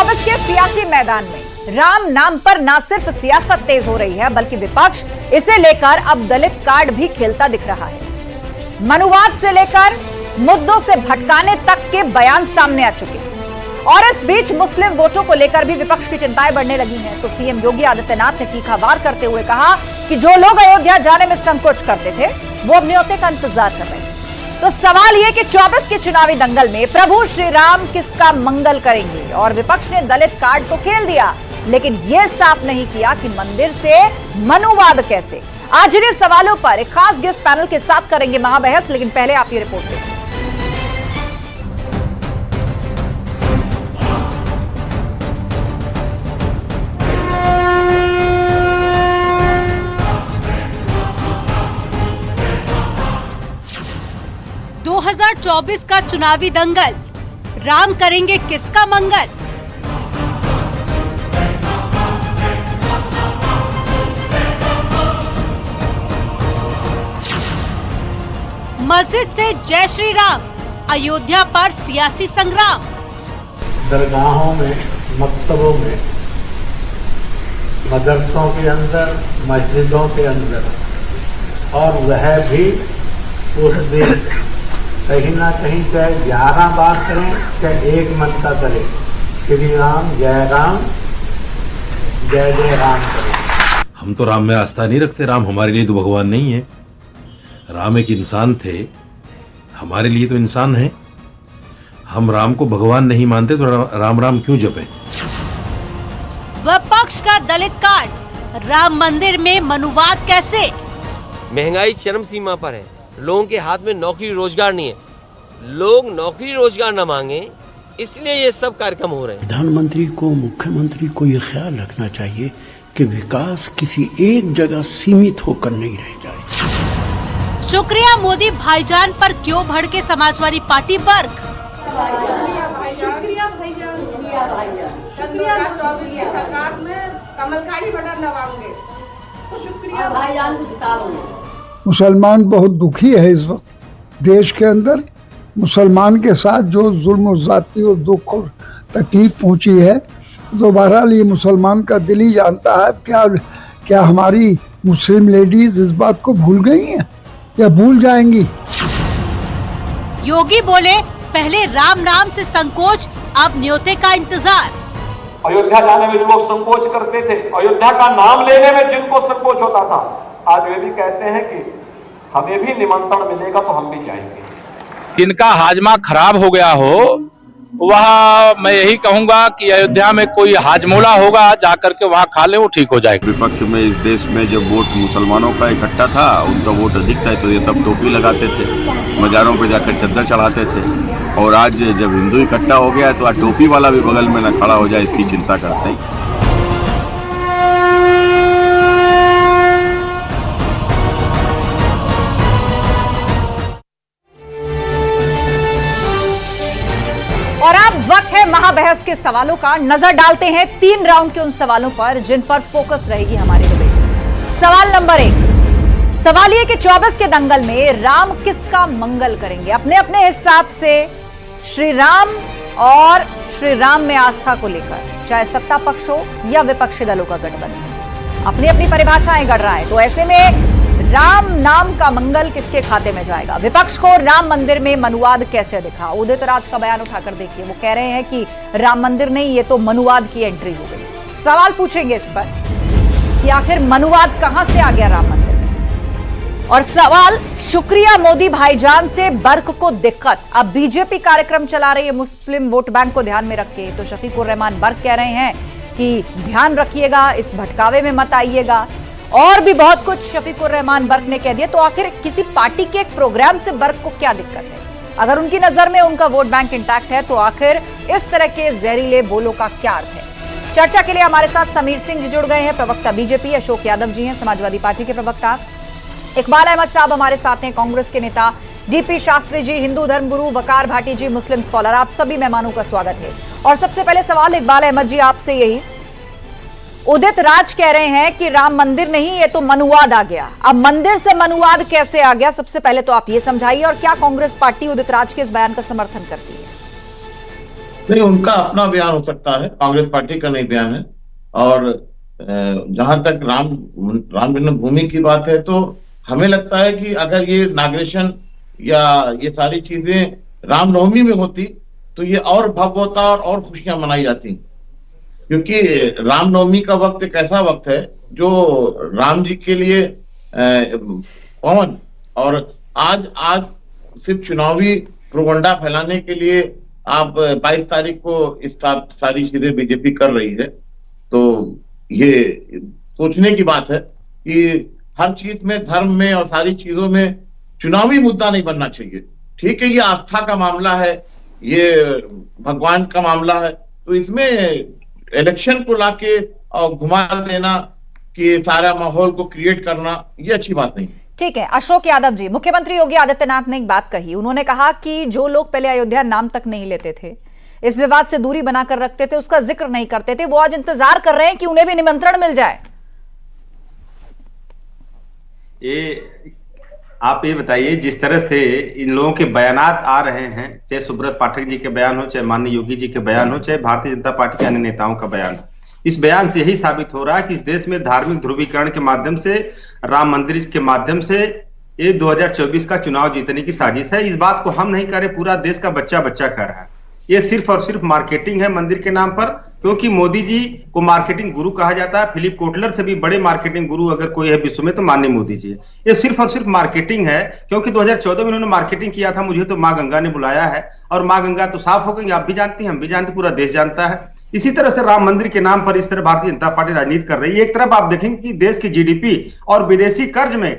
2024 के सियासी मैदान में राम नाम पर न सिर्फ सियासत तेज हो रही है, बल्कि विपक्ष इसे लेकर अब दलित कार्ड भी खेलता दिख रहा है। मनुवाद से लेकर मुद्दों से भटकाने तक के बयान सामने आ चुके हैं और इस बीच मुस्लिम वोटों को लेकर भी विपक्ष की चिंताएं बढ़ने लगी हैं। तो सीएम योगी आदित्यनाथ ने तीखा वार करते हुए कहा कि जो लोग अयोध्या जाने में संकोच करते थे, वो अब न्योते का इंतजार कर रहे हैं। तो सवाल यह कि 24 के चुनावी दंगल में प्रभु श्री राम किसका मंगल करेंगे? और विपक्ष ने दलित कार्ड तो खेल दिया, लेकिन यह साफ नहीं किया कि मंदिर से मनुवाद कैसे। आज इन सवालों पर एक खास गेस्ट पैनल के साथ करेंगे महाबहस, लेकिन पहले आप ये रिपोर्ट देखें। चौबीस का चुनावी दंगल, राम करेंगे किसका मंगल? मस्जिद से जय श्री राम, अयोध्या पर सियासी संग्राम। दरगाहों में, मक्तबों में, मदरसों के अंदर, मस्जिदों के अंदर, और वह भी उस दिन कहीं ना कहीं चाहे 11 बार करें, चाहे एक मंत्र करें, श्री राम, जय राम, जय जय राम करें। हम तो राम में आस्था नहीं रखते। राम हमारे लिए तो भगवान नहीं है। राम एक इंसान थे, हमारे लिए तो इंसान है। हम राम को भगवान नहीं मानते तो राम राम क्यों जपें? विपक्ष का दलित कार्ड, राम मंदिर में मनुवाद कैसे? महंगाई चरम सीमा पर है, लोगों के हाथ में नौकरी रोजगार नहीं है, लोग नौकरी रोजगार न मांगे, इसलिए ये सब कार्यक्रम हो रहे हैं। प्रधानमंत्री को, मुख्यमंत्री को ये ख्याल रखना चाहिए कि विकास किसी एक जगह सीमित होकर नहीं रह जाए। शुक्रिया मोदी भाईजान पर क्यों भड़के समाजवादी पार्टी वर्ग? सरकार में कमलखाली बटन दबाओगे तो शुक्रिया भाईजान से जिताओगे। मुसलमान बहुत दुखी है इस वक्त देश के अंदर। मुसलमान के साथ जो जुल्म और ज़्यादती और दुख और तकलीफ पहुंची है, तो बहरहाल ये मुसलमान का दिल ही जानता है। क्या हमारी मुस्लिम लेडीज इस बात को भूल गई हैं या भूल जाएंगी? योगी बोले पहले राम नाम से संकोच, अब न्योते का इंतजार। अयोध्या जाने में जो लोग संकोच करते थे, अयोध्या का नाम लेने में जिनको संकोच होता था, आज वे भी कहते हैं कि हमें भी निमंत्रण मिलेगा तो हम भी जाएंगे। जिनका हाजमा खराब हो गया हो, वह मैं यही कहूंगा कि अयोध्या में कोई हाजमोला होगा, जाकर के वहाँ खा ले, वो ठीक हो जाएगा। विपक्ष में इस देश में जब वोट मुसलमानों का इकट्ठा था, उनका वोट अधिक था, तो ये सब टोपी लगाते थे, मजारों पे जाकर चद्दर चढ़ाते थे। और आज जब हिंदू इकट्ठा हो गया तो आज टोपी वाला भी बगल में न खड़ा हो जाए, इसकी चिंता करते हैं। और अब वक्त है महाबहस के सवालों का। नजर डालते हैं 3 राउंड के उन सवालों पर जिन पर फोकस रहेगी हमारी डिबेट। सवाल नंबर 1, सवाल ये कि 24 के दंगल में राम किसका मंगल करेंगे? अपने अपने हिसाब से श्री राम और श्री राम में आस्था को लेकर, चाहे सत्ता पक्ष हो या विपक्षी दलों का गठबंधन, अपनी अपनी परिभाषाएं गढ़ रहा है। तो ऐसे में राम नाम का मंगल किसके खाते में जाएगा? विपक्ष को राम मंदिर में मनुवाद कैसे दिखा? उदित राज का बयान उठाकर देखिए, वो कह रहे हैं कि राम मंदिर नहीं, ये तो मनुवाद की एंट्री हो गई। सवाल पूछेंगे इस पर कि आखिर मनुवाद कहां से आ गया राम मंदिर में। और सवाल, शुक्रिया मोदी भाईजान से बर्क को दिक्कत। अब बीजेपी कार्यक्रम चला रही है मुस्लिम वोट बैंक को ध्यान में रख के, तो शफीकुर रहमान बर्क कह रहे हैं कि ध्यान रखिएगा, इस भटकावे में मत आइएगा। और भी बहुत कुछ शफीकुर रहमान बर्क ने कह दिया। तो आखिर किसी पार्टी के एक प्रोग्राम से बर्क को क्या दिक्कत है? अगर उनकी नजर में उनका वोट बैंक इंटैक्ट है, तो आखिर इस तरह के जहरीले बोलों का क्या अर्थ है? चर्चा के लिए हमारे साथ समीर सिंह जी जुड़ गए हैं, प्रवक्ता बीजेपी। अशोक यादव जी हैं, समाजवादी पार्टी के प्रवक्ता। इकबाल अहमद साहब हमारे साथ हैं, कांग्रेस के नेता। डीपी शास्त्री जी, हिंदू धर्मगुरु। वकार भाटी जी, मुस्लिम स्कॉलर। आप सभी मेहमानों का स्वागत है। और सबसे पहले सवाल इकबाल अहमद जी आपसे यही, उदित राज कह रहे हैं कि राम मंदिर नहीं, ये तो मनुवाद आ गया। अब मंदिर से मनुवाद कैसे आ गया? सबसे पहले तो आप ये समझाइए, और क्या कांग्रेस पार्टी उदित राज के इस बयान का समर्थन करती है? नहीं, उनका अपना बयान हो सकता है, कांग्रेस पार्टी का नहीं बयान है। और जहां तक राम जन्मभूमि की बात है, तो हमें लगता है कि अगर ये इनॉग्रेशन या ये सारी चीजें रामनवमी में होती तो ये और भव्य होता और खुशियां मनाई जाती, क्योंकि रामनवमी का वक्त एक ऐसा वक्त है जो राम जी के लिए पवन, और आज सिर्फ चुनावी प्रोपगंडा फैलाने के लिए आप 22 तारीख को इस सारी चीजें बीजेपी कर रही है। तो ये सोचने की बात है कि हर चीज में, धर्म में और सारी चीजों में चुनावी मुद्दा नहीं बनना चाहिए। ठीक है, ये आस्था का मामला है, ये भगवान का मामला है, तो इसमें इलेक्शन को लाके और घुमा देना कि सारा माहौल को क्रिएट करना, ये अच्छी बात नहीं है। ठीक है, अशोक यादव जी, मुख्यमंत्री योगी आदित्यनाथ ने एक बात कही। उन्होंने कहा कि जो लोग पहले अयोध्या नाम तक नहीं लेते थे, इस विवाद से दूरी बनाकर रखते थे, उसका जिक्र नहीं करते थे, वो आज इंतजार कर रहे हैं कि उन्हें भी निमंत्रण मिल जाए। आप ये बताइए, जिस तरह से इन लोगों के बयानात आ रहे हैं, चाहे सुब्रत पाठक जी के बयान हो, चाहे माननीय योगी जी के बयान हो, चाहे भारतीय जनता पार्टी के अन्य नेताओं का बयान हो, इस बयान से यही साबित हो रहा है कि इस देश में धार्मिक ध्रुवीकरण के माध्यम से, राम मंदिर के माध्यम से ये 2024 का चुनाव जीतने की साजिश है। इस बात को हम नहीं कर रहे, पूरा देश का बच्चा कह रहा है। ये सिर्फ और सिर्फ मार्केटिंग है मंदिर के नाम पर, क्योंकि मोदी जी को मार्केटिंग गुरु कहा जाता है। फिलिप कोटलर से भी बड़े मार्केटिंग गुरु अगर कोई है विश्व में तो माननीय मोदी जी है। ये सिर्फ और सिर्फ मार्केटिंग है, क्योंकि 2014 में उन्होंने मार्केटिंग किया था, मुझे तो माँ गंगा ने बुलाया है, और माँ गंगा तो साफ हो गई, आप भी जानती हैं, हम भी जानते, पूरा देश जानता है। इसी तरह से राम मंदिर के नाम पर इस तरह भारतीय जनता पार्टी राजनीति कर रही है। एक तरफ आप देखेंगे कि देश की जीडीपी और विदेशी कर्ज में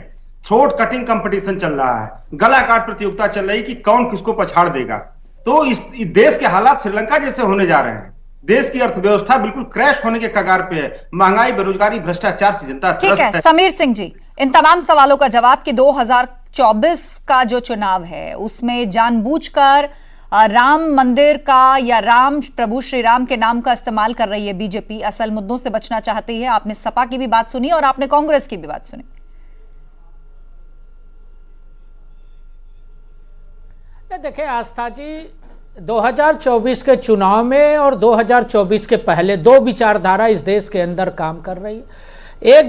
थ्रोट कटिंग कंपटीशन चल रहा है, गला काट प्रतियोगिता चल रही कि कौन किसको पछाड़ देगा। तो इस देश के हालात श्रीलंका जैसे होने जा रहे हैं। देश की अर्थव्यवस्था बिल्कुल क्रैश होने के कगार पे है। महंगाई, बेरोजगारी, भ्रष्टाचार से जनता त्रस्त है। समीर सिंह जी, इन तमाम सवालों का जवाब कि 2024 का जो चुनाव है उसमें जानबूझकर राम मंदिर का या राम प्रभु श्री राम के नाम का इस्तेमाल कर रही है बीजेपी, असल मुद्दों से बचना चाहती है। आपने सपा की भी बात सुनी और आपने कांग्रेस की भी बात सुनी। देखिए आस्था जी, 2024 के चुनाव में और 2024 के पहले दो विचारधारा इस देश के अंदर काम कर रही है। एक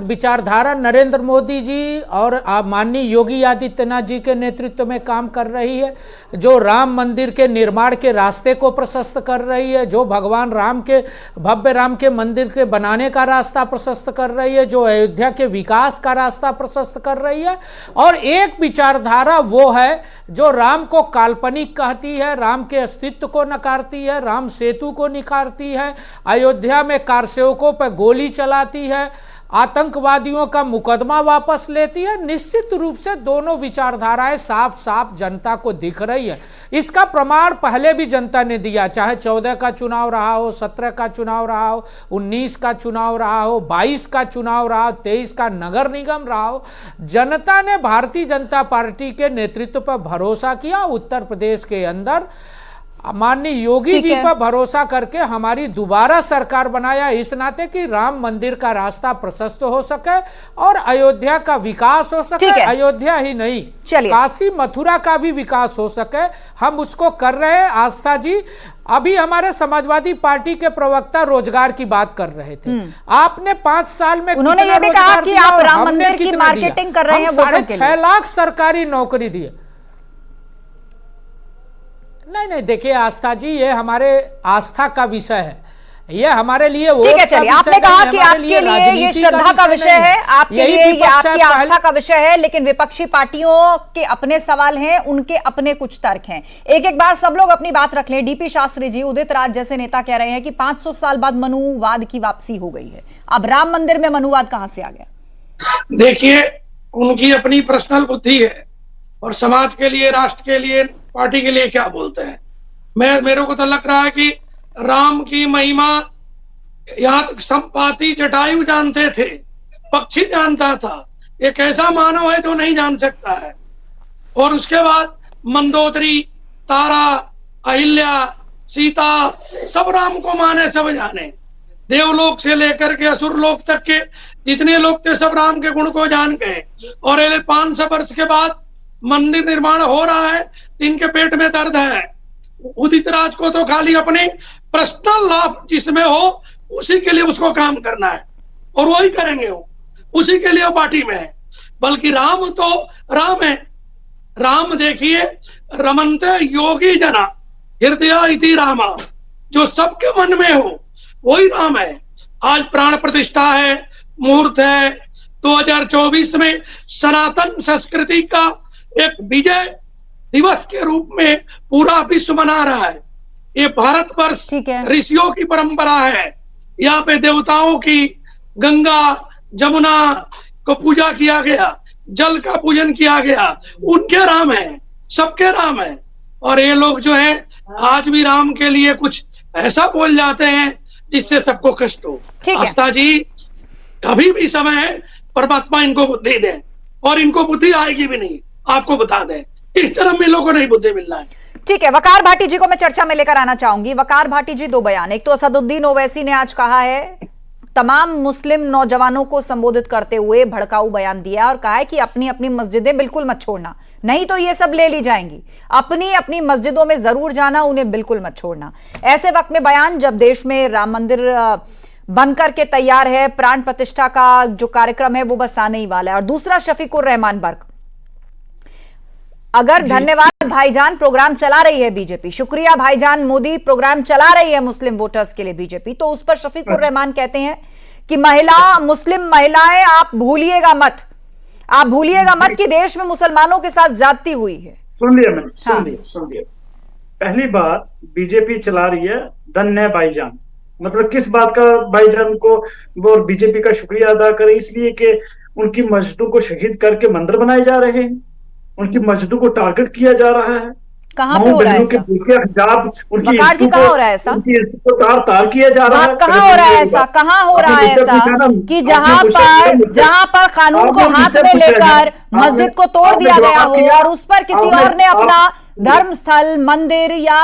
विचारधारा नरेंद्र मोदी जी और माननीय योगी आदित्यनाथ जी के नेतृत्व में काम कर रही है, जो राम मंदिर के निर्माण के रास्ते को प्रशस्त कर रही है, जो भगवान राम के, भव्य राम के मंदिर के बनाने का रास्ता प्रशस्त कर रही है, जो अयोध्या के विकास का रास्ता प्रशस्त कर रही है। और एक विचारधारा वो है जो राम को काल्पनिक कहती है, राम के अस्तित्व को नकारती है, राम सेतु को नकारती है, अयोध्या में कारसेवकों पर गोली चलाती है, आतंकवादियों का मुकदमा वापस लेती है। निश्चित रूप से दोनों विचारधाराएं साफ साफ जनता को दिख रही है। इसका प्रमाण पहले भी जनता ने दिया, चाहे 14 का चुनाव रहा हो, 17 का चुनाव रहा हो, 19 का चुनाव रहा हो, 22 का चुनाव रहा हो, 23 का नगर निगम रहा हो। जनता ने भारतीय जनता पार्टी के नेतृत्व पर भरोसा किया। उत्तर प्रदेश के अंदर माननीय योगी जी पर भरोसा करके हमारी दोबारा सरकार बनाया, इस नाते कि राम मंदिर का रास्ता प्रशस्त हो सके और अयोध्या का विकास हो सके। अयोध्या ही नहीं, काशी मथुरा का भी विकास हो सके, हम उसको कर रहे हैं। आस्था जी, अभी हमारे समाजवादी पार्टी के प्रवक्ता रोजगार की बात कर रहे थे। आपने 5 साल में उन्होंने ये भी कहा कि आप राम मंदिर की मार्केटिंग कर रहे हैं, 6.5 लाख सरकारी नौकरी दिए। नहीं, देखिए आस्था जी, ये हमारे आस्था का विषय है, ये हमारे लिए वो ठीक है। चलिए, आपने कहा कि आपके लिए ये श्रद्धा का विषय है, आपके लिए ये आपकी आस्था का विषय है, लेकिन विपक्षी पार्टियों के अपने सवाल हैं, उनके अपने कुछ तर्क हैं। एक बार सब लोग अपनी बात रख लें। डीपी शास्त्री जी, उदित राज जैसे नेता कह रहे हैं कि 500 साल बाद मनुवाद की वापसी हो गई है। अब राम मंदिर में मनुवाद कहां से आ गया? देखिए, उनकी अपनी पर्सनल बुद्धि है और समाज के लिए, राष्ट्र के लिए, पार्टी के लिए क्या बोलते हैं। मेरे को तो लग रहा है कि राम की महिमा यहाँ तक संपाति जटायु जानते थे, पक्षी जानता था, एक ऐसा मानव है जो नहीं जान सकता है। और उसके बाद मंदोदरी, तारा, अहिल्या, सीता, सब राम को माने, सब जाने। देवलोक से लेकर के असुर लोक तक के जितने लोग थे सब राम के गुण को जान गए। और 500 वर्ष के बाद मंदिर निर्माण हो रहा है, इनके पेट में दर्द है। उदित राज को तो खाली अपने पर्सनल लाभ जिसमें हो उसी के लिए उसको काम करना है और वही करेंगे वो, उसी के लिए वो पार्टी में है। बल्कि राम तो राम है। राम देखिए, रमन्ते योगी जना हृदय इति रामा, जो सबके मन में हो वही राम है। आज प्राण प्रतिष्ठा है, मुहूर्त है, 2024 में सनातन संस्कृति का एक विजय दिवस के रूप में पूरा विश्व मना रहा है। ये भारतवर्ष ऋषियों की परंपरा है। यहाँ पे देवताओं की, गंगा जमुना को पूजा किया गया, जल का पूजन किया गया, उनके राम है, सबके राम है। और ये लोग जो है आज भी राम के लिए कुछ ऐसा बोल जाते हैं जिससे सबको कष्ट हो। आस्था जी, कभी भी समय है, परमात्मा इनको बुद्धि दे, और इनको बुद्धि आएगी भी नहीं, आपको बता दें। इस तरह में लोगों को नहीं बुद्धि मिलना है। ठीक है, वकार भाटी जी को मैं चर्चा में लेकर आना चाहूंगी। वकार भाटी जी, दो बयान। एक तो असदुद्दीन ओवैसी ने आज कहा है, तमाम मुस्लिम नौजवानों को संबोधित करते हुए भड़काऊ बयान दिया और कहा है कि अपनी अपनी मस्जिदें बिल्कुल मत छोड़ना, नहीं तो ये सब ले ली जाएंगी। अपनी अपनी मस्जिदों में जरूर जाना, उन्हें बिल्कुल मत छोड़ना। ऐसे वक्त में बयान जब देश में राम मंदिर बनकर के तैयार है, प्राण प्रतिष्ठा का जो कार्यक्रम है वो बस आने ही वाला है। और दूसरा, शफीकुर रहमान बर्क, अगर धन्यवाद भाईजान प्रोग्राम चला रही है बीजेपी, शुक्रिया भाईजान मोदी प्रोग्राम चला रही है मुस्लिम वोटर्स के लिए बीजेपी, तो उस पर शफीकुर रहमान कहते हैं कि मुस्लिम महिलाएं आप भूलिएगा मत, आप भूलिएगा मत कि देश में मुसलमानों के साथ ज्यादती हुई है। सुन लिया मैंने, सुन लिया। पहली बात, बीजेपी चला रही है, धन्य भाईजान, मतलब किस बात का भाईजान को वो बीजेपी का शुक्रिया अदा करें? इसलिए कि उनकी मस्जिदों को शहीद करके मंदिर बनाए जा रहे हैं, उनकी मस्जिदों को टारगेट किया जा रहा है। कहाँ पे हो रहा है ऐसा? वकार जी, कहाँ हो रहा है ऐसा? तार किया जा रहा है। कहाँ हो रहा है ऐसा? कहाँ हो रहा है ऐसा कि जहाँ पर कानून को हाथ में लेकर मस्जिद को तोड़ दिया गया हो और उस पर किसी और ने अपना धर्म स्थल, मंदिर या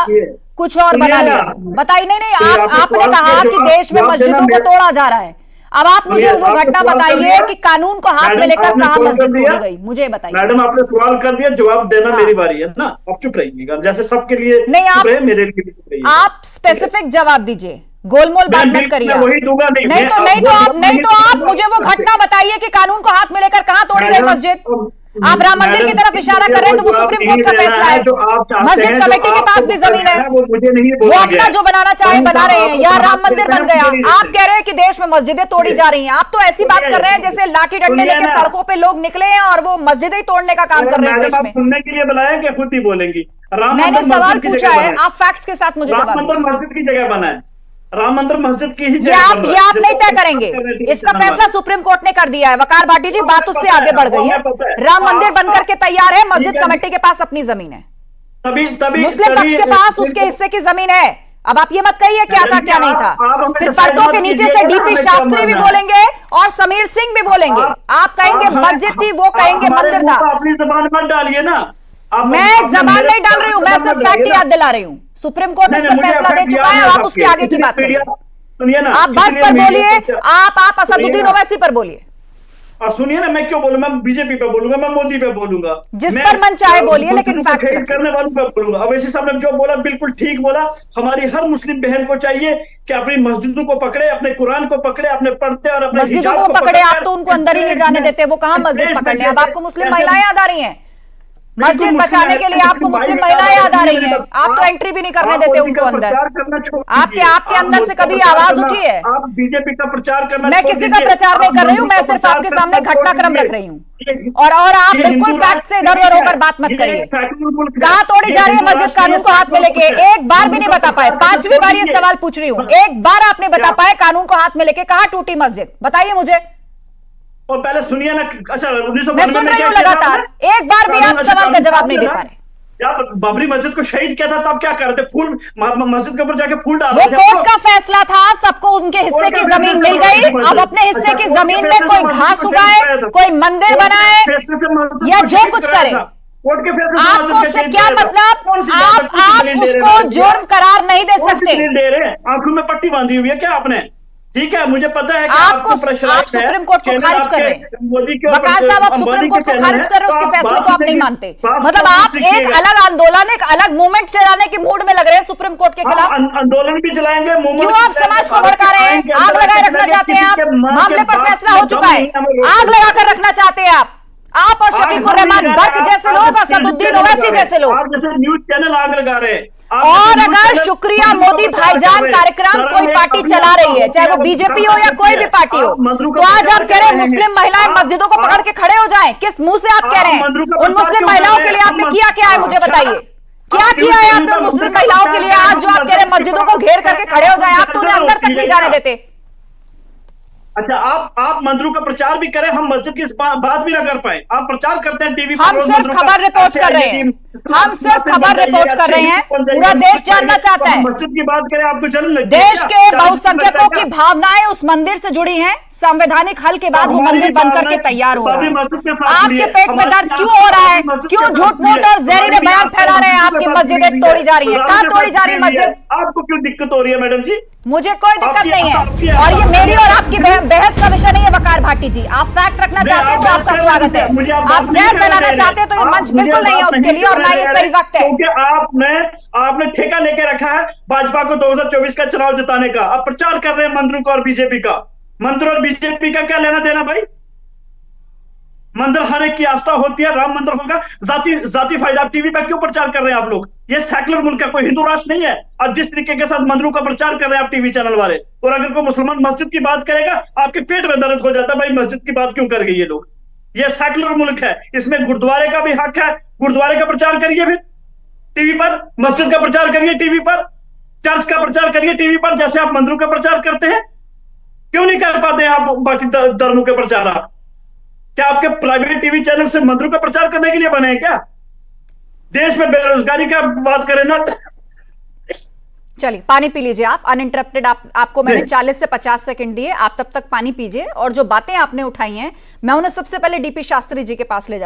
कुछ और बना लिया? बताइए। नहीं, आपने कहा कि देश में मस्जिदों को तोड़ा जा रहा है। अब आप मुझे वो घटना बताइए कि कानून को हाथ में लेकर कहाँ मस्जिद तोड़ी गई, मुझे बताइए। मैडम, आपने सवाल कर दिया, जवाब देना मेरी बारी है ना। अब चुप रहिएगा, जैसे सबके लिए नहीं, आप मेरे लिए आप स्पेसिफिक जवाब दीजिए, गोलमोल बात मत करिए। वही दूंगा। नहीं तो आप मुझे वो घटना बताइए कि कानून को हाथ में लेकर कहाँ तोड़ी गई मस्जिद। आप राम मंदिर की तरफ इशारा कर रहे हैं तो वो सुप्रीम कोर्ट का फैसला है। मस्जिद कमेटी के पास भी जमीन है, वो अपना जो बनाना चाहे बना रहे हैं। यहाँ राम मंदिर बन गया, आप कह रहे हैं कि देश में मस्जिदें तोड़ी जा रही हैं। आप तो ऐसी बात कर रहे हैं जैसे लाठी डंडे लेके सड़कों पे लोग निकले हैं और वो मस्जिदें ही तोड़ने का काम कर रहे हैं देश में। सुनने के लिए बुलाया कि खुद ही बोलेंगी? मैंने सवाल पूछा है, आप फैक्ट्स के साथ मुझे जवाब दीजिए। मस्जिद की जगह बना है, राम मंदिर मस्जिद की ही ये आप नहीं तय करेंगे, इसका फैसला सुप्रीम कोर्ट ने कर दिया है। वकार भाटी जी, बात उससे आगे बढ़ गई है। राम मंदिर बनकर के तैयार है, मस्जिद कमेटी के पास अपनी जमीन है, मुस्लिम पक्ष के पास उसके हिस्से की जमीन है। अब आप ये मत कहिए क्या था क्या नहीं था। फिर पर्दों के नीचे से डीपी शास्त्री भी बोलेंगे और समीर सिंह भी बोलेंगे। आप कहेंगे मस्जिद थी, वो कहेंगे मंदिर था। अपनी जबान मत डालिए ना। मैं जबान नहीं डाल रही हूँ, मैं सिर्फ फैक्ट याद दिला रही हूँ। सुप्रीम कोर्ट इस पर फैसला दे चुका है, आप उसके आगे की बात करिए। सुनिए ना, आप बात पर बोलिए, आप असदुद्दीन ओवैसी पर बोलिए। सुनिए ना, मैं क्यों बोलूं? मैं बीजेपी पे बोलूंगा, मैं मोदी पे बोलूंगा, जिस पर मन चाहे बोलिए, लेकिन फैक्ट करने वालों पे बोलूंगा। अवैसी साहब ने जो बोला बिल्कुल ठीक बोला। हमारी हर मुस्लिम बहन को चाहिए कि अपनी मस्जिदों को पकड़े, अपने कुरान को पकड़े, अपने पढ़ते और अपने मस्जिदों को पकड़े। आप तो उनको अंदर ही नहीं जाने देते, वो कहाँ मस्जिद पकड़ ले। अब आपको मुस्लिम महिलाएं याद आ रही हैं, मस्जिद बचाने के लिए आपको मुस्लिम महिलाएं याद आ रही हैं। आप तो एंट्री भी नहीं करने देते उनको अंदर। आपके अंदर से कभी आवाज उठी है? आप बीजेपी का प्रचार करना, मैं किसी का प्रचार नहीं कर रही हूँ, मैं सिर्फ आपके सामने घटनाक्रम रख रही हूँ। और आप बिल्कुल फैक्ट से इधर उधर होकर बात मत करिए। कहाँ तोड़ी जा रही है मस्जिद कानून को हाथ में लेके? एक बार भी नहीं बता पाए, 5वीं बार ये सवाल पूछ रही हूँ, एक बार आपने बता पाए कानून को हाथ में लेके कहाँ टूटी मस्जिद? बताइए मुझे। और पहले सुनिए ना। अच्छा, मैं सुन रही हूँ लगातार, एक बार भी आप सवाल का जवाब नहीं दे पा रहे। बाबरी मस्जिद को शहीद किया था तब क्या कर रहे थे? फूल मस्जिद के ऊपर जाके फूल डाल रहे थे। वो कोर्ट का फैसला था, सबको उनके हिस्से की जमीन मिल गई। अब अपने हिस्से की जमीन में कोई घास उगाए, कोई मंदिर बनाए या जो कुछ करे, आपको उससे क्या मतलब? आप उसको जुर्म करार नहीं दे सकते। आंखों में पट्टी बांधी हुई है क्या आपने? ठीक है, मुझे पता है कि आपको आपको प्रेशराइज आप सुप्रीम कोर्ट को खारिज कर रहे हैं। वकार साहब, आप सुप्रीम कोर्ट को खारिज कर रहे हो, उसके फैसले को आप नहीं मानते। मतलब आप एक अलग आंदोलन, एक अलग मूवमेंट चलाने के मूड में लग रहे हैं सुप्रीम कोर्ट के खिलाफ। आंदोलन भी चलाएंगे, क्यों आप समाज को भड़का रहे हैं? आग लगाए रखना चाहते हैं आप? मामले पर फैसला हो चुका है, आग लगाकर रखना चाहते हैं आप और शफीकुर रहमान बर्क जैसे लोग, असदुद्दीन ओवैसी जैसे लोग, जैसे न्यूज चैनल आग लगा रहे हैं। और अगर शुक्रिया मोदी भाईजान कार्यक्रम कोई पार्टी चला रही है, चाहे वो बीजेपी हो या कोई भी पार्टी हो, तो आज आप कह रहे हैं मुस्लिम महिलाएं मस्जिदों को पकड़ के खड़े हो जाएं। किस मुंह से आप कह रहे हैं? उन मुस्लिम महिलाओं के लिए आपने किया क्या है, मुझे बताइए, क्या किया है आपने मुस्लिम महिलाओं के लिए? आज जो आप कह रहे हैं मस्जिदों को घेर करके खड़े हो जाए, आप तो उन्हें अंदर तक नहीं जाने देते। अच्छा, आप मंदिरों का प्रचार भी करें, हम मस्जिद की बात भी ना कर पाए। आप प्रचार करते हैं टीवी पर, हम सिर्फ खबर रिपोर्ट कर रहे हैं, हम सिर्फ खबर रिपोर्ट कर रहे हैं, पूरा देश जानना चाहता है। मस्जिद की बात करें, आपको चलने लगी। देश के बहुसंख्यकों की भावनाएं उस मंदिर से जुड़ी हैं। संवैधानिक हल के बाद वो मंदिर बन करके तैयार हो रहा है। आपके पेट में दर्द क्यों हो रहा है? क्यों झूठ मूठ और जहरीले बयान फैला रहे हैं? आपकी मस्जिदें तोड़ी जा रही है, कहां तोड़ी जा रही है मस्जिद? आपको क्यों दिक्कत हो रही है मैडम जी? मुझे कोई दिक्कत नहीं है, और ये मेरी और आपकी बहस का विषय नहीं है वकार भाटी जी। आप फैक्ट रखना चाहते हैं तो आपका स्वागत है, आप जहर फैलाना चाहते हैं तो ये मंच बिल्कुल नहीं है उसके लिए, और ना ये सही वक्त है। क्योंकि आपने ठेका लेके रखा है भाजपा को 2024 का चुनाव जिताने का। आप प्रचार कर रहे हैं मंदिरों का और बीजेपी का। मंदिर और बीजेपी का क्या लेना देना भाई? मंदिर हर एक की आस्था होती है, राम मंदिर होगा, जाति फायदा। आप टीवी पर क्यों प्रचार कर रहे हैं आप लोग? ये सेकुलर मुल्क है, कोई हिंदू राष्ट्र नहीं है। अब जिस तरीके के साथ मंदिरों का प्रचार कर रहे हैं आप टीवी चैनल वाले, और अगर कोई मुसलमान मस्जिद की बात करेगा आपके पेट में दर्द हो जाता है, भाई मस्जिद की बात क्यों कर गए ये लोग? ये सेकुलर मुल्क है, इसमें गुरुद्वारे का भी हक है। गुरुद्वारे का प्रचार करिए फिर टीवी पर, मस्जिद का प्रचार करिए टीवी पर, चर्च का प्रचार करिए टीवी पर, जैसे आप मंदिरों का प्रचार करते हैं। क्यों नहीं कर पाते आप बाकी धर्मों के प्रचार? आप क्या आपके प्राइवेट टीवी चैनल से मंदिरों का प्रचार करने के लिए बने हैं क्या? देश में बेरोजगारी का बात करें ना। चलिए पानी पी लीजिए आप अनइंटरप्टेड। आपको मैंने 40 से 50 सेकंड दिए, आप तब तक पानी पीजिए। और जो बातें आपने उठाई हैं, मैं उन्हें सबसे पहले डीपी शास्त्री जी के पास ले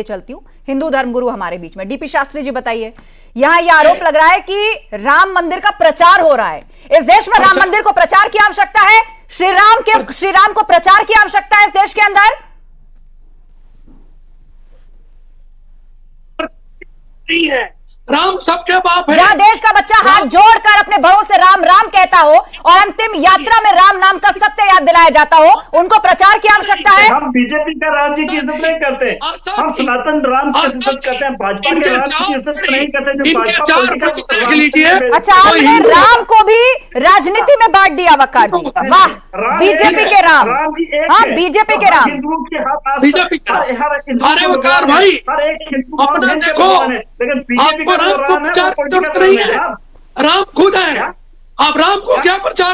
चलती हूं, हिंदू धर्मगुरु हमारे बीच में। डीपी शास्त्री जी बताइए, यहां यह आरोप लग रहा है कि राम मंदिर का प्रचार हो रहा है। इस देश में राम मंदिर को प्रचार की आवश्यकता है? श्री राम को प्रचार की आवश्यकता है इस देश के अंदर? नहीं है, राम सबके बाप है। जहां देश का बच्चा हाथ जोड़कर अपने बड़ों से राम राम कहता हो और अंतिम यात्रा में राम नाम का सत्य याद दिलाया जाता हो, उनको प्रचार की आवश्यकता है? हम बीजेपी का राम जी की इज्जत नहीं करते, हम सनातन राम की इज्जत करते हैं, भाजपा के राम की इज्जत नहीं करते जो भाजपा देख लीजिए। अच्छा, आपने राम को भी राजनीति में बांट दिया वकार जी, वाह। बीजेपी के राम, हाँ बीजेपी के राम, बीजेपी का अरे वकार भाई अपना देखो, आपको राम को प्रचार की जरूरत नहीं है, राम खुद है। आप राम को क्या प्रचार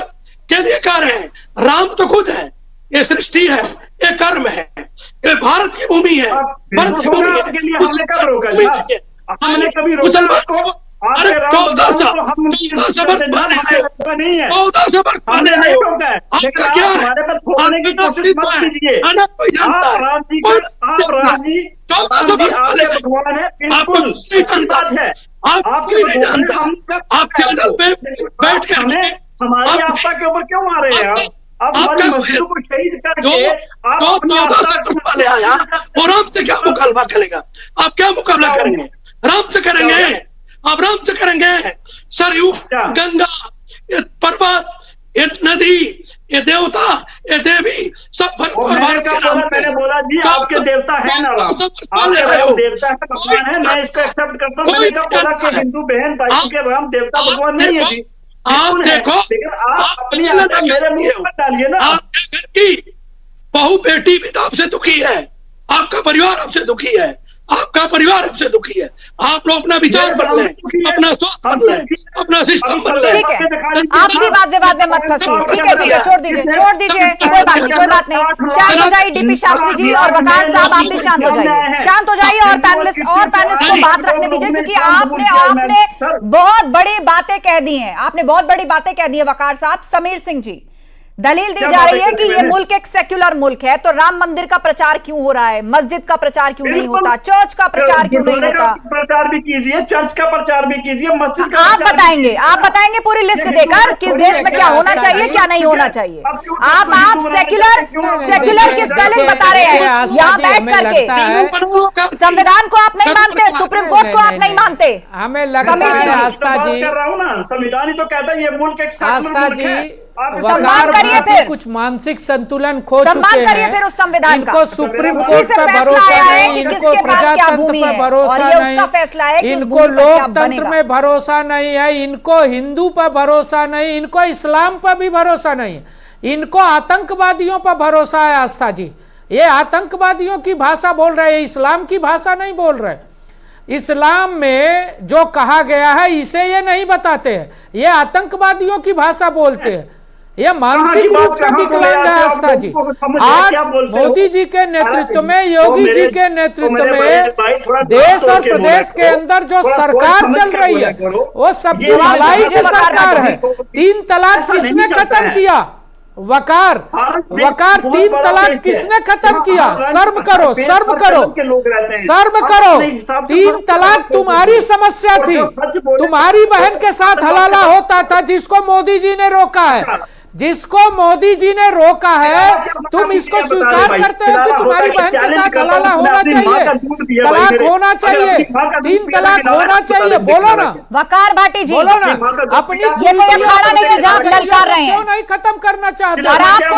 के लिए कर रहे हैं? राम तो खुद है, ये सृष्टि है, ये कर्म है, ये भारत की भूमि है, भारत की भूमि है। हमने कभी रोका? अरे 14 वर्ष पहले आए, 14 वर्ष पहले आए, आपका क्या है? आपकी अस्तित्व है, आना कोई जानता है, 14 वर्ष पहले आपको नहीं जानता है, आप कोई नहीं जानता। आप चैनल पे बैठ के हमारी आस्था के ऊपर क्यों आ रहे हैं? आप हमारी मस्जिदों को शहीद करके जो 14 से पहले आया वो राम से क्या मुकाबला करेगा? आप क्या मुकाबला करेंगे? राम से करेंगे, आप राम से करेंगे। सरयू, गंगा, ये पर्वत, ये नदी, ये देवता, ये देवी, सब भारत के राम। मैंने बोला जी आपके देवता है ना राम, आपके देवता है, भगवान है, मैं इसको एक्सेप्ट करता हूँ। मैंने कहा बोला कि हिंदू बहन भाई के राम देवता भगवान नहीं है जी। आप देखो, आप अपनी आस्था मेरे मुंह पर डालिए ना। आपके घर की बहू बेटी भी तो आपसे दुखी है, आपका परिवार आपसे दुखी है, आपका परिवार आपसे दुखी है। आप लोग अपना विचार बदलें, अपना सोच बदलें, अपना सिस्टम बदलें। ठीक है, आपसी वाद विवाद में मत फंसिए। ठीक है, छोड़ दीजिए, कोई बात नहीं। शांत हो जाइए डीपी शास्त्री जी और वकार साहब, आप भी शांत हो जाइए, और पैनलिस्ट को बात रखने दीजिए, क्योंकि आपने बहुत बड़ी बातें कह दी हैं, आपने बहुत बड़ी बातें कह दी है वकार साहब। समीर सिंह जी, दलील दी क्या जा बात रही है है कि कि ये मैंने- मुल्क एक सेक्युलर मुल्क है, तो राम मंदिर का प्रचार क्यों हो रहा है, मस्जिद का प्रचार क्यों नहीं होता, चर्च का प्रचार क्यों नहीं गुरुद्वारे का होता? प्रचार भी कीजिए, चर्च का प्रचार भी कीजिए, मस्जिद का आप प्रचार भी बताएंगे, कीजिए। आप बताएंगे पूरी लिस्ट लेकिन देकर किस थोड़ी देश में क्या होना ऐसा चाहिए नहीं, क्या नहीं होना चाहिए। अब क्यों आप सेक्युलर की स्पेलिंग बता रहे हैं यहाँ बैठ करके। संविधान को आप नहीं मानते, सुप्रीम कोर्ट को आप नहीं मानते। हमें लगता समीर है सिंह जी, आस्था जी, कर रहा हूँ ना, संविधान ही तो कहता है ये मुल्क एक सेक्युलर आस्था मुल्क जी, है। आप वकार सम्मान करिए भांति फिर। कुछ मानसिक संतुलन खो सम्मान चुके करिए हैं। फिर उस संविधान का। इनको सुप्रीम उसी कोर्ट से पर फैसला भरोसा आया है नहीं, कि इनको किसके पास क्या प्रजातंत्र भूमि पर है, भरोसा और ये उसका नहीं, फैसला है कि उस इनको भूमि पर क्या लोकतंत्र बनेगा। में भरोसा नहीं है, इनको हिंदू पर भरोसा नहीं, इनको इस्लाम पर भी भरोसा नहीं है, इनको आतंकवादियों पर भरोसा है। आस्था जी, ये आतंकवादियों की भाषा बोल रहे हैं, इस्लाम की भाषा नहीं बोल रहे। इस्लाम में जो कहा गया है इसे ये नहीं बताते हैं, ये आतंकवादियों की भाषा बोलते हैं, ये मानसिक रूप से विकलांग है। आस्था जी, आज मोदी जी के नेतृत्व में, योगी जी के नेतृत्व में देश और प्रदेश के अंदर जो सरकार चल रही है वो सब्जी भलाई की सरकार है। 3 तलाक किसने खत्म किया? वकार 3 तलाक किसने खत्म किया? शर्म करो, शर्म करो, शर्म करो। 3 तलाक तुम्हारी समस्या थी, तुम्हारी बहन के साथ हलाला होता था, जिसको मोदी जी ने रोका है, जिसको मोदी जी ने रोका है। तुम इसको स्वीकार करते हो कि तुम्हारी बहन के साथ हलाला होना चाहिए, तलाक होना चाहिए, 3 तलाक होना चाहिए? बोलो ना वकार भाटी जी, बोलो ना। अपनी ये कोई अखाड़ा नहीं है जहाँ आप ललकार रहे हैं। क्यों नहीं खत्म करना चाहते? और आपको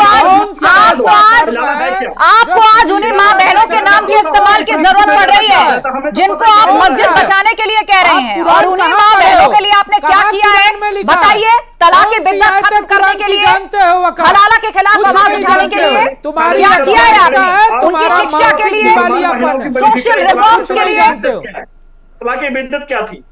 आज उन्हीं माँ बहनों के नाम के इस्तेमाल की जरूरत पड़ रही है जिनको आप मस्जिद बचाने के लिए कह रहे हैं, और उन्हीं माँ बहनों के लिए आपने क्या किया है बताइए? तलाक की बिद्दत खत्म करने के लिए, हलाला के खिलाफ आवाज उठाने के लिए क्या किया है आपने? उनकी शिक्षा के लिए, सोशल रिफॉर्म्स के लिए। तलाक की बिद्दत क्या थी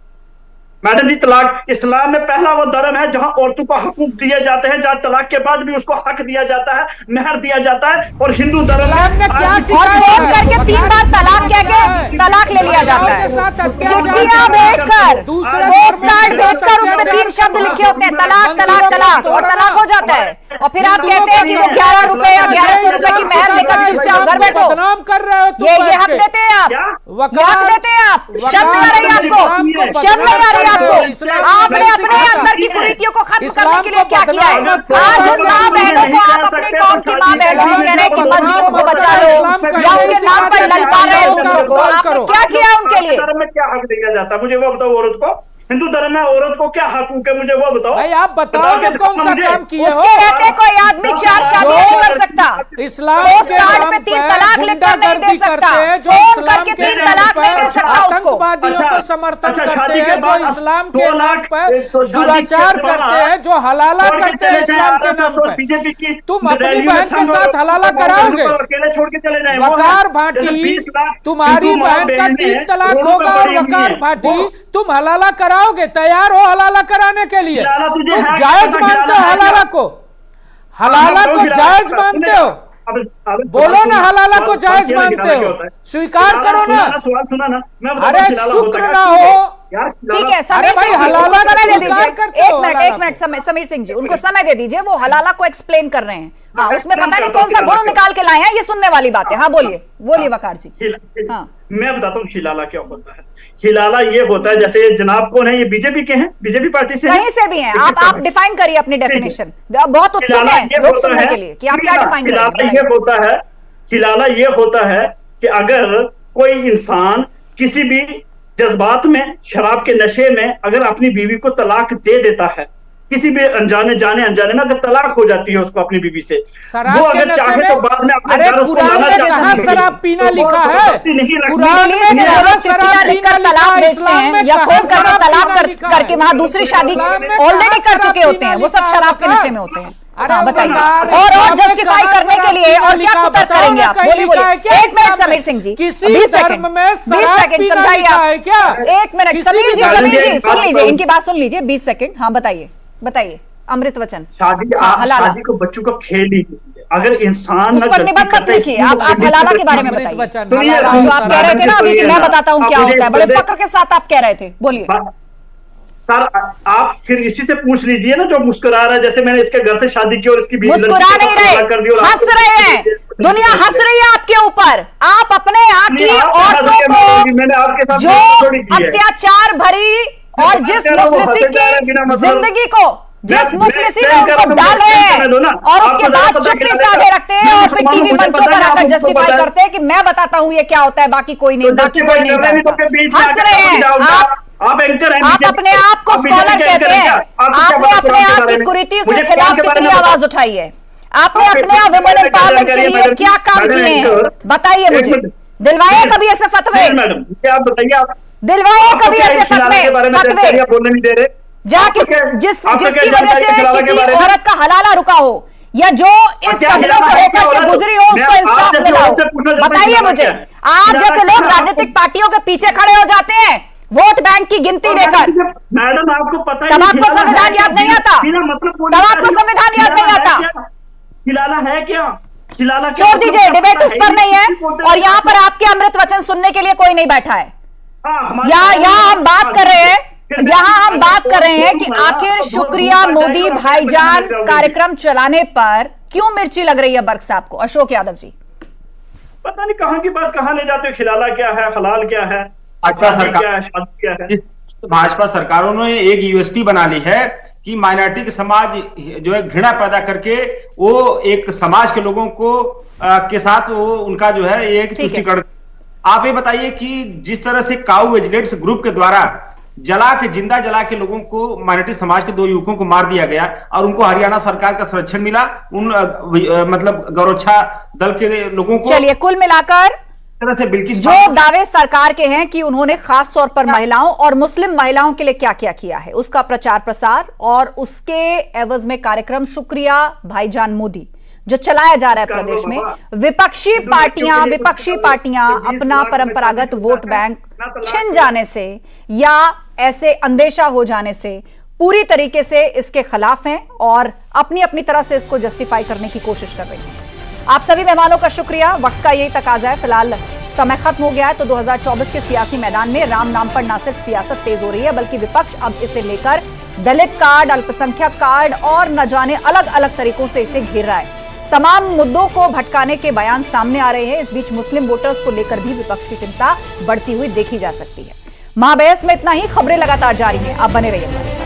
मैडम जी? तलाक इस्लाम में पहला वो धर्म है जहां औरतों को हकूक दिए जाते हैं, जहां तलाक के बाद भी उसको हक दिया जाता है, मेहर दिया जाता है। और हिंदू धर्म में क्या और फोन करके 3 बार तलाक कह के तलाक ले लिया जाता है। चिट्ठियां भेजकर, पोस्ट कार्ड भेजकर उसमें 3 शब्द लिखे होते हैं, तलाक तलाक तलाक, और तलाक हो जाता है। और फिर आप कहते हैं कि वो 11 रुपए या 1100 रुपए की मेहर लेकर चुपचाप घर बैठो। बदनाम कर रहे हो ये हक देते हैं आप, ये हक देते हैं आप। शर्म नहीं आ रही आपको? शर्म नहीं आ रही आपको? आपने अपने अंदर की कुरीतियों को खत्म करने के लिए क्या किया है? आज उन माँ बहनों को आप अपने कौम की माँ बहनों को कह रहे हैं कि मस्जिदों को बचा लो, या उनके नाम पर ललकार रहे हो दूसरों को। आपने क्या किया उनके लिए? धर्म में क्या हक दिया जाता है मुझे वो बताओ। औरत को, हिंदू धर्म में औरत को क्या हकूक है मुझे वो बताओ। भाई आप बताओ कि कौन सा काम किए हो? उसके रहते कोई आदमी 4 शादियां नहीं कर सकता, इस्लाम पोस्ट कार्ड पे 3 तलाक लिखकर नहीं दे सकता, फोन करके 3 तलाक नहीं दे सकता उसको। आतंकवादियों को समर्थन करते हैं जो इस्लाम के नाम पर दुराचार करते हैं, जो हलाला करते हैं इस्लाम के नाम पर। तुम अपनी बहन के साथ हलाला कराओगे? वकार भाटी, तुम्हारी बहन का 3 तलाक होगा और वकार भाटी तुम हलाला कराओगे? तैयार हो हलाला कराने के लिए? तुम जायज मानते हो हलाला को? हलाला को जायज मानते हो? बोलो ना, हलाला को जायज मानते हो? स्वीकार करो ना। अरे शुक्र ना हो। ठीक है, समय भाई हलाला समय दे दीजिए। करते हो? 1 मिनट समीर सिंह जी, उनको समय दे दीजिए, वो हलाला को एक्सप्लेन कर रहे हैं। हाँ, उसमें पता नहीं कौन सा गुण निकाल के लाए हैं, ये सुनने वाली बात है। हाँ बोलिए वकार जी। हाँ, मैं बताता हूँ हिलाला क्या होता है। हिलाला ये होता है, जैसे जनाब कौन है, ये बीजेपी के हैं, बीजेपी पार्टी से कहीं से भी हैं। आप डिफाइन करिए अपनी डेफिनेशन। बहुत उत्सुक हैं लोग सुनने के लिए कि आप क्या डिफाइन करेंगे। हिलाला ये होता है कि अगर कोई इंसान किसी भी जज्बात में, शराब के नशे में अगर अपनी बीवी को तलाक दे देता है, किसी भी जाने अनजाने में अगर तलाक हो जाती है उसको अपनी बीवी से, वो अगर चाहे तो बाद में अपने घर उसको लाना कहाँ शराब पीना लिखा है? कुरान में शराब लिखकर तलाक बेचते हैं या फोन करके तलाक करके वहां दूसरी शादी ऑलरेडी कर चुके होते हैं, वो सब शराब के नशे में होते हैं। हाँ, बताइए। और जस्टिफाई करने के लिए और क्या कुतर करेंगे आप? बोलिए 1 मिनट समीर सिंह जी, 20 सेकंड समझाइए आप। 1 मिनट समीर जी सुन लीजिए, इनकी बात सुन लीजिए। 20 सेकंड। हाँ बताइए अमृत वचन। शादी को बच्चों का खेल ही अगर इंसान उस पर निबंध मत लिखिए, आप हलाला के बारे में बताइए। जो आप कह रहे थे ना अभी, मैं बताता हूँ क्या होता है, बड़े फक्र के साथ आप कह रहे थे, बोलिए। सर आप फिर इसी से पूछ लीजिए ना, जो मुस्कुरा रहा है, जैसे मैंने इसके घर से शादी की और इसकी मुस्कुरा नहीं रहे, हंस रहे हैं, दुनिया हंस रही है आपके ऊपर। आप अपने यहाँ की औरतों को जो अत्याचार भरी और जिस मुफलिसी की जिंदगी को, जिस मुफलिसी में उनको डाल रहे हैं और उसके बाद चुप्पी साधे रखते हैं और फिर टीवी मंचों पर आकर जस्टिफाई करते हैं कि मैं बताता हूँ ये क्या होता है, बाकी कोई नहीं, बाकी कोई नहीं जानता। हंस रहे हैं आप अपने आप को स्कॉलर कहते हैं। आपने अपने आप की कुरीतियों के खिलाफ कितनी आवाज उठाई है? आपने अपने आप वुमेन एम्पावरमेंट के लिए क्या काम किए हैं, बताइए मुझे। दिलवाए कभी ऐसे फतवे? दिलवाए कभी ऐसे फतवे जिसकी वजह से किसी औरत का हलाला रुका हो या जो इस सदमे से होकर के गुजरी हो उसको इंसाफ मिला हो? बताइए मुझे। आप जैसे लोग राजनीतिक पार्टियों के पीछे खड़े हो जाते हैं वोट बैंक की गिनती लेकर। मैडम आपको पता है, तब आपको संविधान याद नहीं आता, तब आपको संविधान याद नहीं आता। खिलाना है क्या? खिलाना छोड़ दीजिए, डिबेट उस पर नहीं है और यहाँ पर आपके अमृत वचन सुनने के लिए कोई नहीं बैठा है। यहाँ हम बात कर रहे हैं, यहाँ हम बात कर रहे हैं कि आखिर शुक्रिया मोदी भाईजान कार्यक्रम चलाने पर क्यों मिर्ची लग रही है बर्क साहब को? अशोक यादव जी, पता नहीं कहाँ की बात कहाँ ले जाते हो। खिलाना क्या है, हलाल क्या है, भाजपा सरकार, भाजपा सरकारों ने एक यूएसपी बना ली है कि माइनॉरिटी के समाज जो है घृणा पैदा करके वो एक समाज के लोगों को के साथ वो उनका जो है एक तुष्टिकरण। आप ये बताइए कि जिस तरह से काऊ विजिलेंट्स ग्रुप के द्वारा जिंदा जला के लोगों को, माइनॉरिटी समाज के 2 युवकों को मार दिया गया और उनको हरियाणा सरकार का संरक्षण मिला, उन मतलब गौरक्षा दल के लोगों को। चलिए, कुल मिलाकर से जो दावे सरकार के हैं कि उन्होंने खास तौर पर महिलाओं और मुस्लिम महिलाओं के लिए क्या क्या किया है उसका प्रचार प्रसार और उसके एवज में कार्यक्रम शुक्रिया भाईजान मोदी जो चलाया जा रहा है प्रदेश में, विपक्षी पार्टियां अपना परंपरागत वोट बैंक छिन जाने से या ऐसे अंदेशा हो जाने से पूरी तरीके से इसके खिलाफ हैं और अपनी अपनी तरह से इसको जस्टिफाई करने की कोशिश कर रही हैं। आप सभी मेहमानों का शुक्रिया। वक्त का यही तकाजा है, फिलहाल समय खत्म हो गया है, तो 2024 के सियासी मैदान में राम नाम पर न सिर्फ सियासत तेज हो रही है बल्कि विपक्ष अब इसे लेकर दलित कार्ड, अल्पसंख्यक कार्ड और न जाने अलग अलग तरीकों से इसे घेर रहा है। तमाम मुद्दों को भटकाने के बयान सामने आ रहे हैं। इस बीच मुस्लिम वोटर्स को लेकर भी विपक्ष की चिंता बढ़ती हुई देखी जा सकती है। महाबहस में इतना ही, खबरें लगातार जारी हैं, आप बने रहिए हमारे साथ।